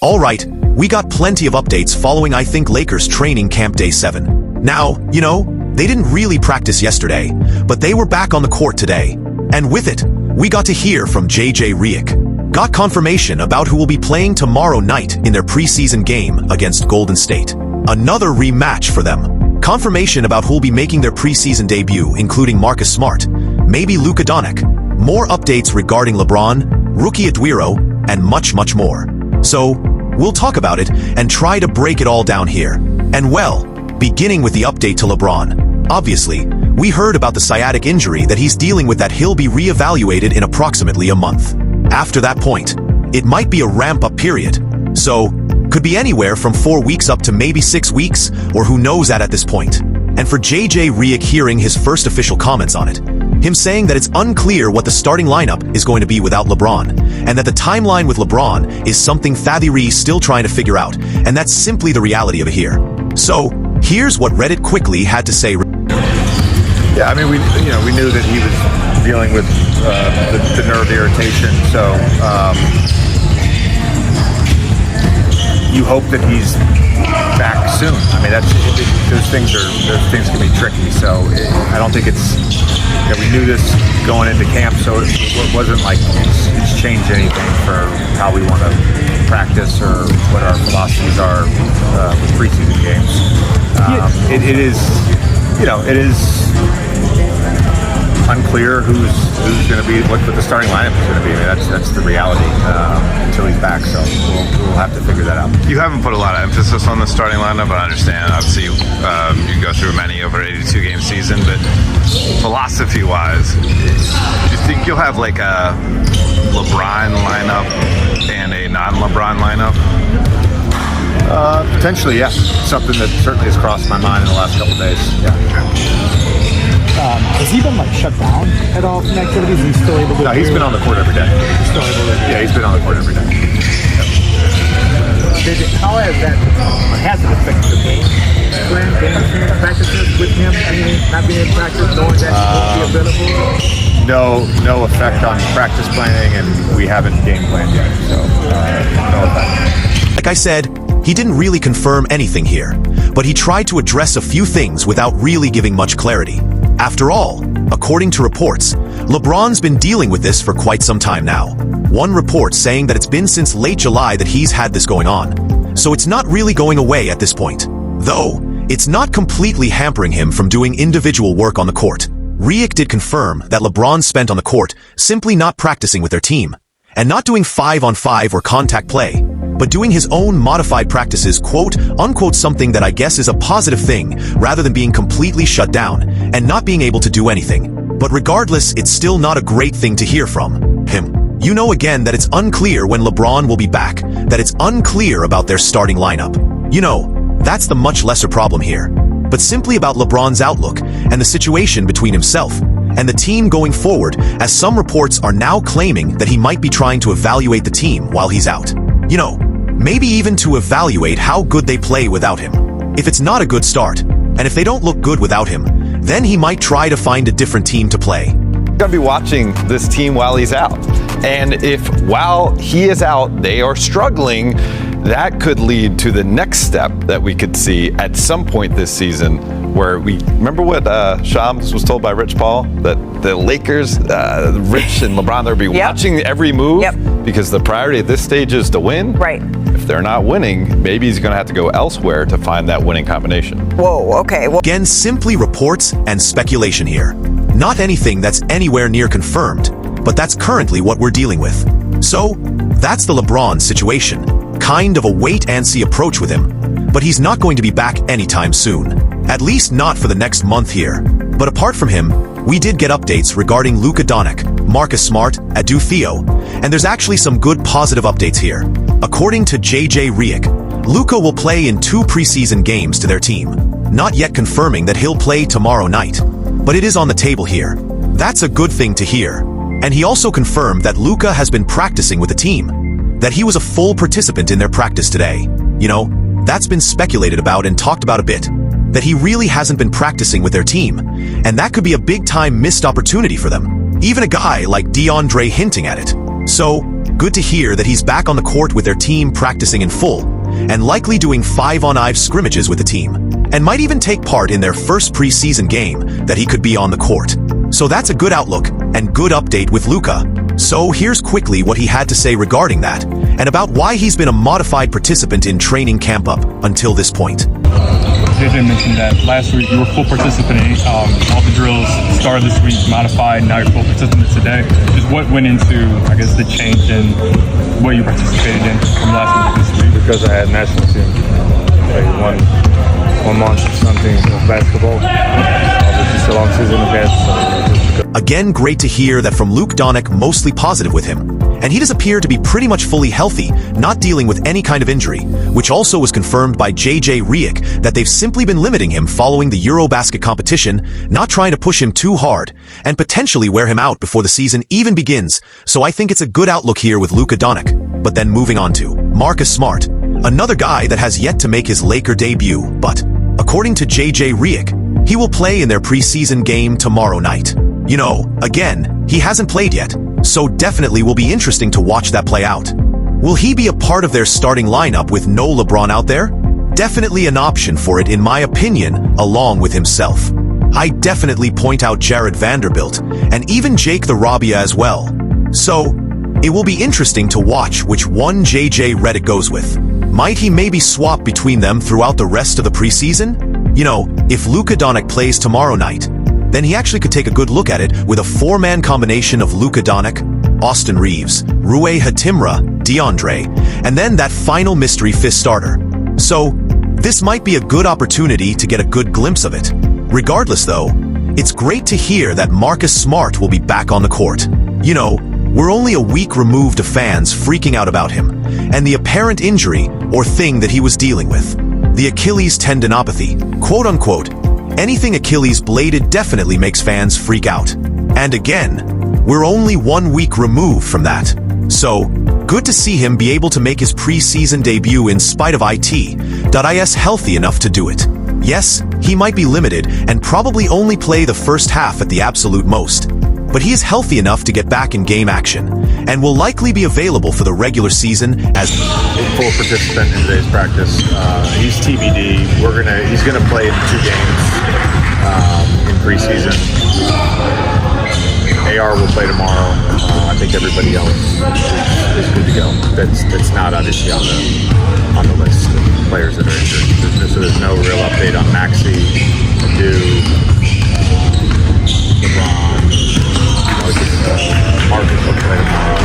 Alright, we got plenty of updates following I think Lakers training camp day 7. Now, they didn't really practice yesterday, but they were back on the court today. And with it, we got to hear from JJ Redick. Got confirmation about who will be playing tomorrow night in their preseason game against Golden State. Another rematch for them. Confirmation about who will be making their preseason debut, including Marcus Smart, maybe Luka Doncic. More updates regarding LeBron, rookie Adou Thiero, and much, much more. So, we'll talk about it and try to break it all down here. And well, beginning with the update to LeBron. Obviously, we heard about the sciatic injury that he's dealing with that he'll be re-evaluated in approximately a month. After that point, it might be a ramp-up period. So, could be anywhere from 4 weeks up to maybe 6 weeks, or who knows at this point. And for JJ Redick hearing his first official comments on it, him saying that it's unclear what the starting lineup is going to be without LeBron, and that the timeline with LeBron is something Thaddeus still trying to figure out, and that's simply the reality of it here. So, here's what Reddit quickly had to say. Yeah, I mean, we knew that he was dealing with the nerve irritation, so you hope that he's back soon. I mean, those things can be tricky. So I don't think it's. We knew this going into camp, so it wasn't like it's changed anything for how we want to practice or what our philosophies are with preseason games. It is unclear who's going to be what the starting lineup is going to be. I mean, that's the reality until he's back. So we'll have to figure that out. You haven't put a lot of emphasis on the starting lineup, but I understand. Obviously, you can go through many over 82-game season, but philosophy-wise, do you think you'll have like a LeBron lineup and a non-LeBron lineup? Potentially, yeah. Something that certainly has crossed my mind in the last couple of days. Yeah. Has he been shut down at all from activities? He's still able to? No, he's been on the court every day. He's still able to? Yeah, he's been on the court every day. How has that affected the game? Game practices with him not being in practice, knowing that he won't be available? No effect on practice planning, and we haven't game planned yet, so no effect. Like I said, he didn't really confirm anything here, but he tried to address a few things without really giving much clarity. After all, according to reports, LeBron's been dealing with this for quite some time now. One report saying that it's been since late July that he's had this going on, so it's not really going away at this point. Though, it's not completely hampering him from doing individual work on the court. Redick did confirm that LeBron spent on the court simply not practicing with their team, and not doing 5-on-5 or contact play, but doing his own modified practices, quote-unquote, something that I guess is a positive thing, rather than being completely shut down and not being able to do anything. But regardless, it's still not a great thing to hear from him. Again that it's unclear when LeBron will be back, that it's unclear about their starting lineup. That's the much lesser problem here. But simply about LeBron's outlook and the situation between himself and the team going forward, as some reports are now claiming that he might be trying to evaluate the team while he's out. Maybe even to evaluate how good they play without him. If it's not a good start, and if they don't look good without him, then he might try to find a different team to play. Going to be watching this team while he's out. And if while he is out, they are struggling, that could lead to the next step that we could see at some point this season, where remember what Shams was told by Rich Paul, that the Lakers, Rich and LeBron, they'll be watching every move because the priority at this stage is to win. Right. If they're not winning, maybe he's going to have to go elsewhere to find that winning combination. Whoa, okay. Well, again, simply reports and speculation here. Not anything that's anywhere near confirmed, but that's currently what we're dealing with. So, that's the LeBron situation. Kind of a wait-and-see approach with him. But he's not going to be back anytime soon. At least not for the next month here. But apart from him, we did get updates regarding Luka Doncic, Marcus Smart, Adou Thiero, and there's actually some good positive updates here. According to JJ Redick, Luka will play in 2 preseason games to their team. Not yet confirming that he'll play tomorrow night. But it is on the table here. That's a good thing to hear. And he also confirmed that Luka has been practicing with the team. That he was a full participant in their practice today. That's been speculated about and talked about a bit. That he really hasn't been practicing with their team. And that could be a big-time missed opportunity for them. Even a guy like DeAndre hinting at it. So, Good to hear that he's back on the court with their team practicing in full, and likely doing 5-on-5 scrimmages with the team, and might even take part in their first preseason game that he could be on the court. So that's a good outlook and good update with Luka. So here's quickly what he had to say regarding that, and about why he's been a modified participant in training camp up until this point. JJ mentioned that last week you were full participant in all the drills, started this week, modified, now you're full participant today. Just what went into, I guess, the change in what you participated in from last week to this week? Because I had national team, like one month or something of basketball. Just a long season again. Again, great to hear that from Luke Doncic, mostly positive with him. And he does appear to be pretty much fully healthy, not dealing with any kind of injury, which also was confirmed by JJ Redick that they've simply been limiting him following the Eurobasket competition, not trying to push him too hard, and potentially wear him out before the season even begins. So I think it's a good outlook here with Luka Doncic. But then moving on to Marcus Smart, another guy that has yet to make his Laker debut, but according to JJ Redick, he will play in their preseason game tomorrow night. You know, again, he hasn't played yet, so definitely will be interesting to watch that play out. Will he be a part of their starting lineup with no LeBron out there? Definitely an option for it in my opinion, along with himself. I definitely point out Jared Vanderbilt, and even Jake the Robbia as well. So, it will be interesting to watch which one JJ Redick goes with. Might he maybe swap between them throughout the rest of the preseason? You know, if Luka Doncic plays tomorrow night, then he actually could take a good look at it with a 4-man combination of Luka Doncic, Austin Reeves, Rui Hachimura, DeAndre, and then that final mystery fifth starter. So, this might be a good opportunity to get a good glimpse of it. Regardless though, it's great to hear that Marcus Smart will be back on the court. You know, we're only a week removed of fans freaking out about him, and the apparent injury or thing that he was dealing with. The Achilles tendinopathy, quote unquote. Anything Achilles bladed definitely makes fans freak out. And again, we're only 1 week removed from that. So, good to see him be able to make his preseason debut in spite of is healthy enough to do it. Yes, he might be limited and probably only play the first half at the absolute most, but he is healthy enough to get back in game action, and will likely be available for the regular season as Full participant in today's practice. He's TBD. He's gonna play in 2 games in preseason. AR will play tomorrow. I think everybody else is good to go. That's not obviously on the list of players that are injured. So there's no real update on Maxey, Adou, LeBron. Marcus will play tomorrow.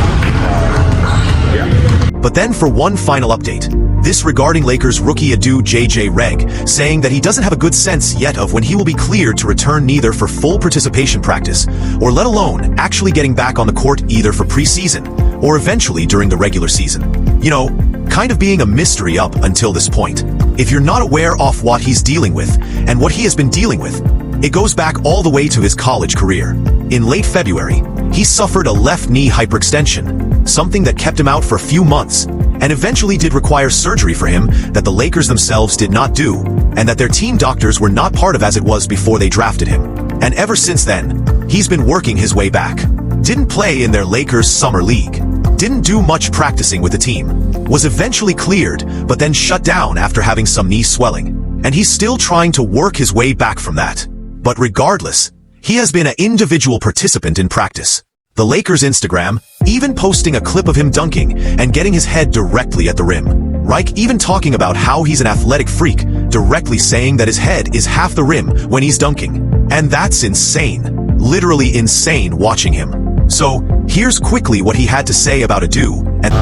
But then for one final update, this regarding Lakers rookie Adou JJ Reg, saying that he doesn't have a good sense yet of when he will be cleared to return neither for full participation practice, or let alone actually getting back on the court either for preseason, or eventually during the regular season. You know, kind of being a mystery up until this point. If you're not aware of what he's dealing with, and what he has been dealing with, it goes back all the way to his college career. In late February, he suffered a left knee hyperextension, something that kept him out for a few months, and eventually did require surgery for him that the Lakers themselves did not do, and that their team doctors were not part of as it was before they drafted him. And ever since then, he's been working his way back. Didn't play in their Lakers Summer League. Didn't do much practicing with the team. Was eventually cleared, but then shut down after having some knee swelling. And he's still trying to work his way back from that. But regardless, he has been an individual participant in practice. The Lakers' Instagram, even posting a clip of him dunking and getting his head directly at the rim. Reich even talking about how he's an athletic freak, directly saying that his head is half the rim when he's dunking. And that's insane. Literally insane watching him. So, here's quickly what he had to say about Adou. And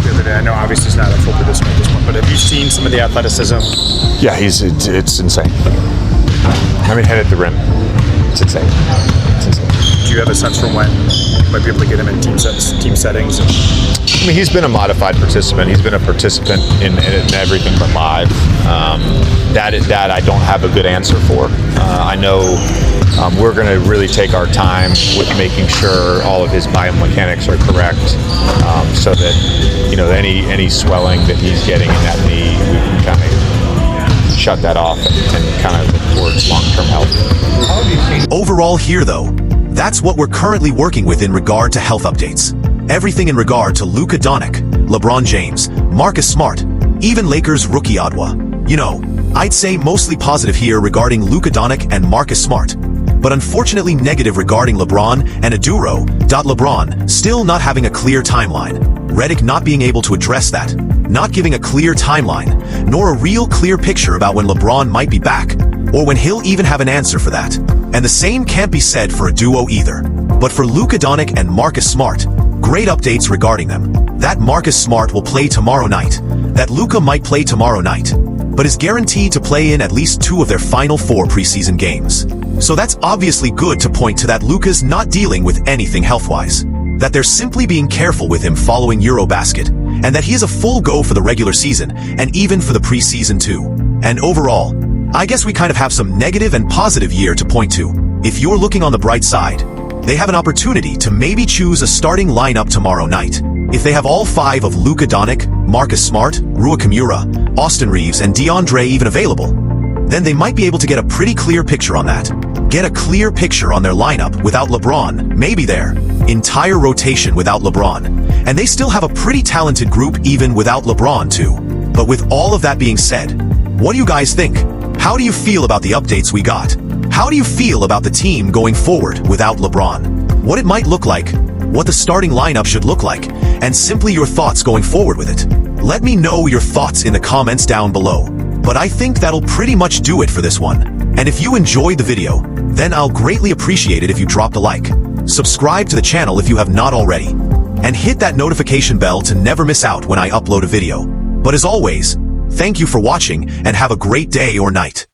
The other day, I know obviously he's not a full participant at this point, but have you seen some of the athleticism? Yeah, it's insane. I mean, head at the rim. It's insane. It's insane. Do you have a sense for when you might be able to get him in team settings? I mean, he's been a modified participant. He's been a participant in everything but live. That I don't have a good answer for. I know we're going to really take our time with making sure all of his biomechanics are correct, so that any swelling that he's getting in that knee, we can kind of shut that off and kind of look towards long-term health. Overall here though, that's what we're currently working with in regard to health updates. Everything in regard to Luka Doncic, LeBron James, Marcus Smart, even Lakers rookie Adou. You know, I'd say mostly positive here regarding Luka Doncic and Marcus Smart, but unfortunately negative regarding LeBron and Adou Thiero. LeBron still not having a clear timeline, Redick not being able to address that, not giving a clear timeline, nor a real clear picture about when LeBron might be back, or when he'll even have an answer for that. And the same can't be said for Adou either. But for Luka Doncic and Marcus Smart, great updates regarding them. That Marcus Smart will play tomorrow night, that Luka might play tomorrow night, but is guaranteed to play in at least 2 of their final 4 preseason games. So that's obviously good to point to that Luka's not dealing with anything health-wise, that they're simply being careful with him following Eurobasket, and that he is a full go for the regular season, and even for the preseason too. And overall, I guess we kind of have some negative and positive year to point to. If you're looking on the bright side, they have an opportunity to maybe choose a starting lineup tomorrow night. If they have all 5 of Luka Doncic, Marcus Smart, Rui Kimura, Austin Reeves, and DeAndre even available, then they might be able to get a pretty clear picture on that. Get a clear picture on their lineup without LeBron, maybe their entire rotation without LeBron. And they still have a pretty talented group even without LeBron too. But with all of that being said, what do you guys think? How do you feel about the updates we got? How do you feel about the team going forward without LeBron? What it might look like, what the starting lineup should look like, and simply your thoughts going forward with it. Let me know your thoughts in the comments down below. But I think that'll pretty much do it for this one. And if you enjoyed the video, then I'll greatly appreciate it if you drop a like. Subscribe to the channel if you have not already. And hit that notification bell to never miss out when I upload a video. But as always, thank you for watching and have a great day or night.